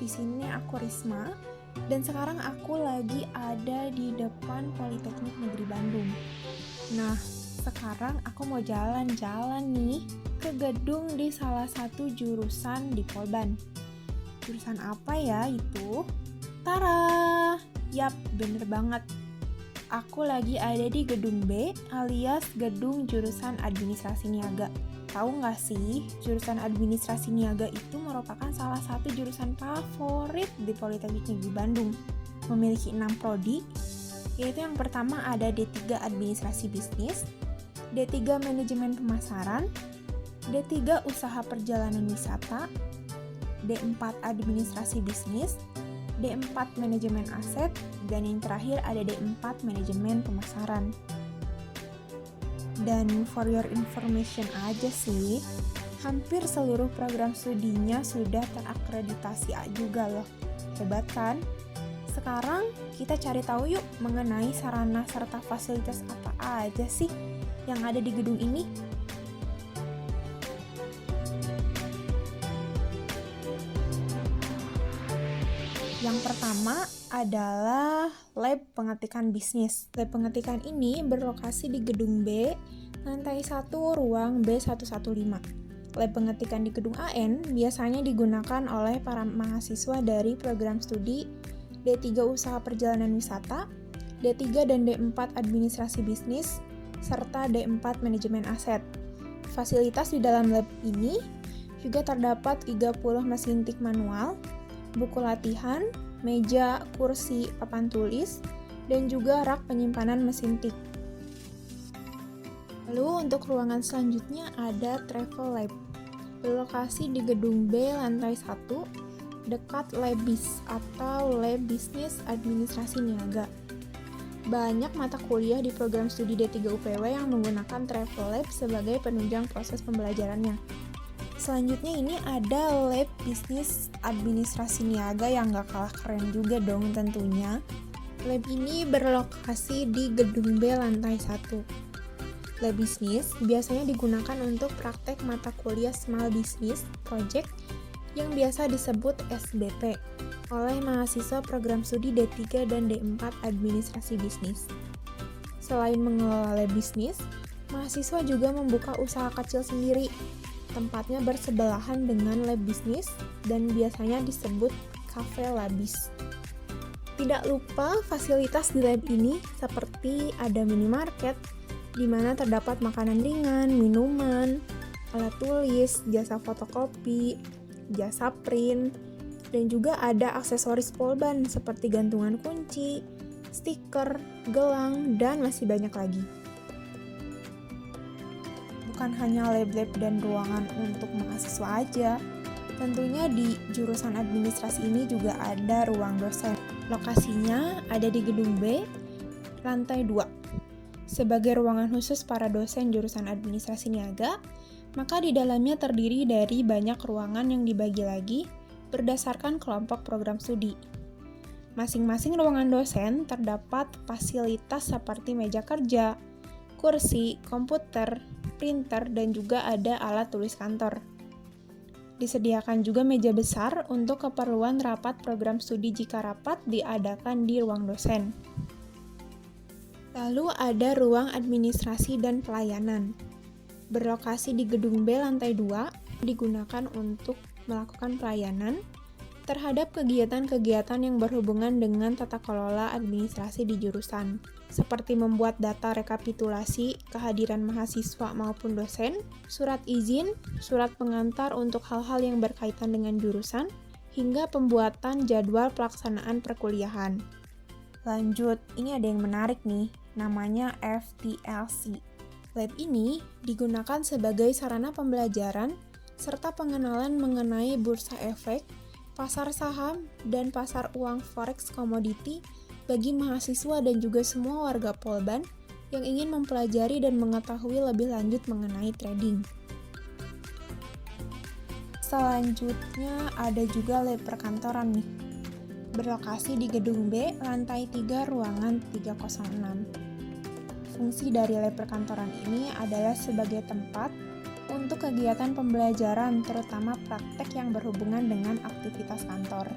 di sini aku Risma dan sekarang aku lagi ada di depan Politeknik Negeri Bandung. Nah, sekarang aku mau jalan-jalan nih ke gedung di salah satu jurusan di Polban. Jurusan apa ya itu? Tara! Yap, bener banget. Aku lagi ada di gedung B alias gedung jurusan administrasi niaga. Tahu nggak sih, jurusan administrasi niaga itu merupakan salah satu jurusan favorit di Politeknik Negeri Bandung. Memiliki 6 prodi, yaitu yang pertama ada D3 Administrasi Bisnis, D3 Manajemen Pemasaran, D3 Usaha Perjalanan Wisata, D4 Administrasi Bisnis, D4 Manajemen Aset, dan yang terakhir ada D4 Manajemen Pemasaran. Dan for your information aja sih, hampir seluruh program studinya sudah terakreditasi juga loh. Hebat kan? Sekarang kita cari tahu yuk mengenai sarana serta fasilitas apa aja sih yang ada di gedung ini. Yang pertama adalah lab pengetikan bisnis. Lab pengetikan ini berlokasi di gedung B, lantai 1, ruang B115. Lab pengetikan di gedung AN biasanya digunakan oleh para mahasiswa dari program studi D3 Usaha Perjalanan Wisata, D3 dan D4 Administrasi Bisnis, serta D4 Manajemen Aset. Fasilitas di dalam lab ini juga terdapat 30 mesin tik manual, buku latihan, meja, kursi, papan tulis, dan juga rak penyimpanan mesin tik. Lalu untuk ruangan selanjutnya ada Travel Lab. Berlokasi di gedung B lantai 1, dekat Labis atau Lab Bisnis Administrasi Niaga. Banyak mata kuliah di program studi D3 UPW yang menggunakan Travel Lab sebagai penunjang proses pembelajarannya. Selanjutnya ini ada Lab Bisnis Administrasi Niaga yang gak kalah keren juga dong tentunya. Lab ini berlokasi di gedung B lantai 1. Lab Bisnis biasanya digunakan untuk praktek mata kuliah Small Business Project yang biasa disebut SBP oleh mahasiswa program studi D3 dan D4 Administrasi Bisnis. Selain mengelola lab bisnis, mahasiswa juga membuka usaha kecil sendiri. Tempatnya bersebelahan dengan lab bisnis dan biasanya disebut Cafe Labis. Tidak lupa fasilitas di lab ini seperti ada minimarket di mana terdapat makanan ringan, minuman, alat tulis, jasa fotokopi, jasa print, dan juga ada aksesoris Polban seperti gantungan kunci, stiker, gelang, dan masih banyak lagi. Bukan hanya lab-lab dan ruangan untuk mahasiswa aja, tentunya di jurusan administrasi ini juga ada ruang dosen. Lokasinya ada di gedung B, lantai 2. Sebagai ruangan khusus para dosen jurusan administrasi niaga, maka di dalamnya terdiri dari banyak ruangan yang dibagi lagi berdasarkan kelompok program studi. Masing-masing ruangan dosen terdapat fasilitas seperti meja kerja, kursi, komputer, printer, dan juga ada alat tulis kantor. Disediakan juga meja besar untuk keperluan rapat program studi jika rapat diadakan di ruang dosen. Lalu ada ruang administrasi dan pelayanan. Berlokasi di gedung B lantai 2, digunakan untuk melakukan pelayanan terhadap kegiatan-kegiatan yang berhubungan dengan tata kelola administrasi di jurusan, seperti membuat data rekapitulasi kehadiran mahasiswa maupun dosen, surat izin, surat pengantar untuk hal-hal yang berkaitan dengan jurusan, hingga pembuatan jadwal pelaksanaan perkuliahan. Lanjut, ini ada yang menarik nih, namanya FTLC. Lab ini digunakan sebagai sarana pembelajaran serta pengenalan mengenai bursa efek, pasar saham, dan pasar uang forex komoditi bagi mahasiswa dan juga semua warga Polban yang ingin mempelajari dan mengetahui lebih lanjut mengenai trading. Selanjutnya ada juga lab perkantoran nih. Berlokasi di gedung B, lantai 3, ruangan 306. Fungsi dari lab perkantoran ini adalah sebagai tempat untuk kegiatan pembelajaran, terutama praktek yang berhubungan dengan aktivitas kantor.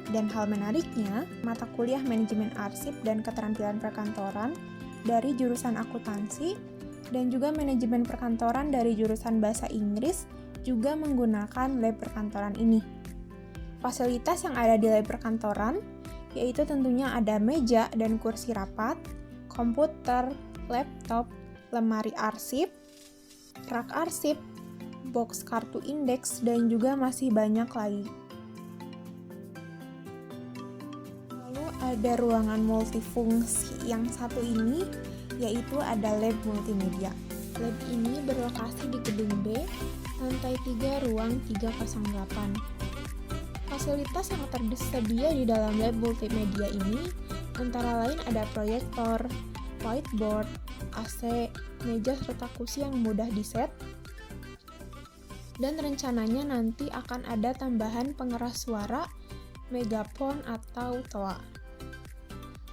Dan hal menariknya, mata kuliah manajemen arsip dan keterampilan perkantoran dari jurusan akuntansi dan juga manajemen perkantoran dari jurusan bahasa Inggris juga menggunakan lab perkantoran ini. Fasilitas yang ada di lab perkantoran yaitu tentunya ada meja dan kursi rapat, komputer, laptop, lemari arsip, rak arsip, box kartu indeks, dan juga masih banyak lagi. Lalu ada ruangan multifungsi yang satu ini, yaitu ada lab multimedia. Lab ini berlokasi di gedung B, lantai 3, ruang 308. Fasilitas yang tersedia di dalam lab multimedia ini antara lain ada proyektor, whiteboard, AC, meja serta kursi yang mudah diset, dan rencananya nanti akan ada tambahan pengeras suara, megafon atau toa.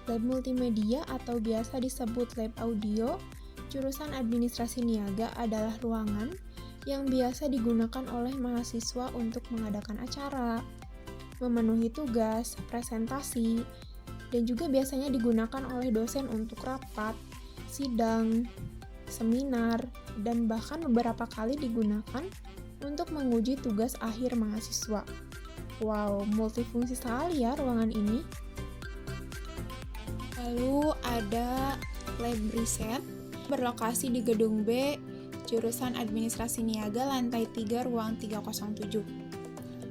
Lab multimedia atau biasa disebut lab audio, jurusan administrasi niaga adalah ruangan yang biasa digunakan oleh mahasiswa untuk mengadakan acara, memenuhi tugas, presentasi, dan juga biasanya digunakan oleh dosen untuk rapat, sidang, seminar, dan bahkan beberapa kali digunakan untuk menguji tugas akhir mahasiswa. Wow, multifungsi sekali ya ruangan ini. Lalu ada lab riset, berlokasi di gedung B, jurusan administrasi niaga lantai 3, ruang 307.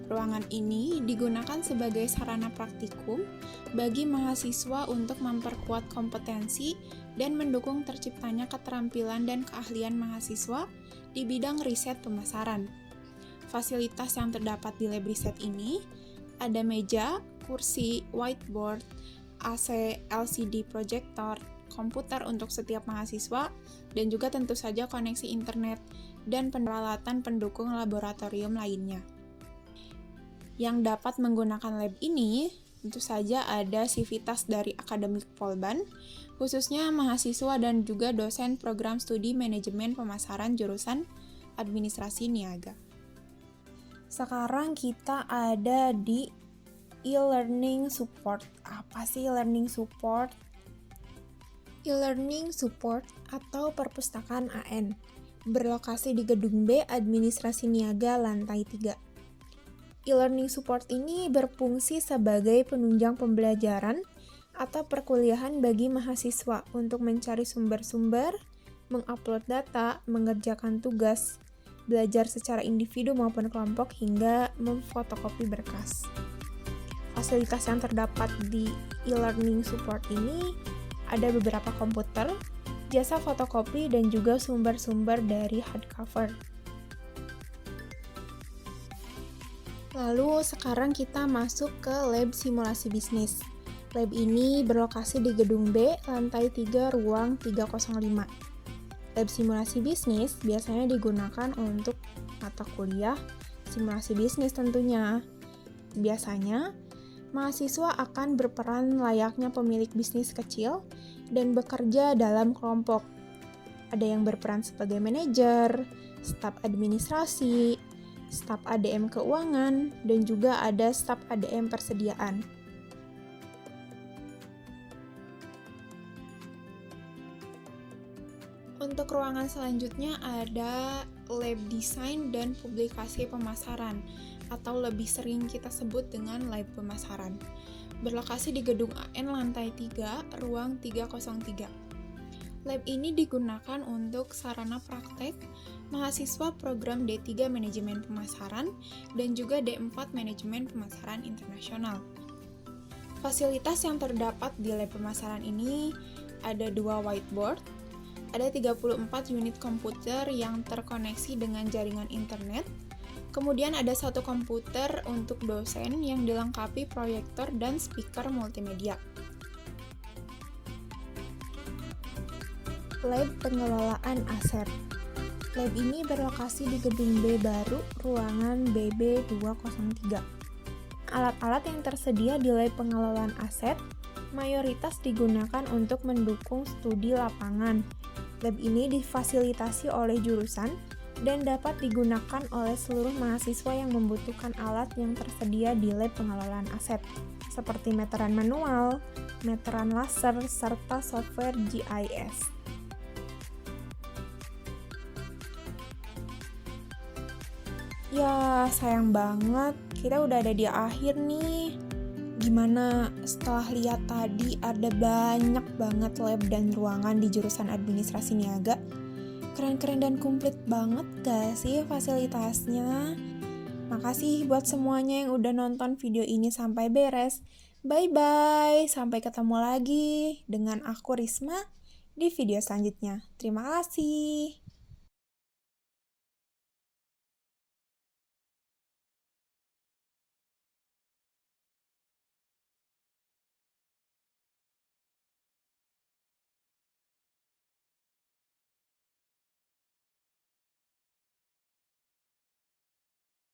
Ruangan ini digunakan sebagai sarana praktikum bagi mahasiswa untuk memperkuat kompetensi dan mendukung terciptanya keterampilan dan keahlian mahasiswa di bidang riset pemasaran. Fasilitas yang terdapat di lab riset ini ada meja, kursi, whiteboard, AC, LCD proyektor, komputer untuk setiap mahasiswa, dan juga tentu saja koneksi internet dan peralatan pendukung laboratorium lainnya. Yang dapat menggunakan lab ini, tentu saja ada sivitas dari akademik Polban, khususnya mahasiswa dan juga dosen program studi manajemen pemasaran jurusan administrasi niaga. Sekarang kita ada di e-learning support. Apa sih e-learning support? E-learning support atau perpustakaan AN, berlokasi di gedung B administrasi niaga lantai 3. E-learning support ini berfungsi sebagai penunjang pembelajaran atau perkuliahan bagi mahasiswa untuk mencari sumber-sumber, mengupload data, mengerjakan tugas, belajar secara individu maupun kelompok, hingga memfotokopi berkas. Fasilitas yang terdapat di e-learning support ini ada beberapa komputer, jasa fotokopi, dan juga sumber-sumber dari hardcover. Lalu sekarang kita masuk ke lab simulasi bisnis. Lab ini berlokasi di gedung B, lantai 3, ruang 305. Lab simulasi bisnis biasanya digunakan untuk mata kuliah simulasi bisnis tentunya. Biasanya, mahasiswa akan berperan layaknya pemilik bisnis kecil dan bekerja dalam kelompok. Ada yang berperan sebagai manajer, staf administrasi, staf ADM keuangan, dan juga ada staf ADM persediaan. Untuk ruangan selanjutnya ada lab desain dan publikasi pemasaran, atau lebih sering kita sebut dengan lab pemasaran. Berlokasi di gedung AN lantai 3, ruang 303. Lab ini digunakan untuk sarana praktek mahasiswa program D3 Manajemen Pemasaran dan juga D4 Manajemen Pemasaran Internasional. Fasilitas yang terdapat di lab pemasaran ini ada 2 whiteboard, ada 34 unit komputer yang terkoneksi dengan jaringan internet, kemudian ada 1 komputer untuk dosen yang dilengkapi proyektor dan speaker multimedia. Lab pengelolaan aset. Lab ini berlokasi di gedung B baru, ruangan BB203. Alat-alat yang tersedia di lab pengelolaan aset mayoritas digunakan untuk mendukung studi lapangan. Lab ini difasilitasi oleh jurusan dan dapat digunakan oleh seluruh mahasiswa yang membutuhkan alat yang tersedia di lab pengelolaan aset, seperti meteran manual, meteran laser, serta software GIS. Ya, sayang banget, kita udah ada di akhir nih. Gimana setelah lihat tadi ada banyak banget lab dan ruangan di jurusan administrasi niaga? Keren-keren dan komplit banget gak sih fasilitasnya? Makasih buat semuanya yang udah nonton video ini sampai beres. Bye-bye, sampai ketemu lagi dengan aku Risma di video selanjutnya. Terima kasih.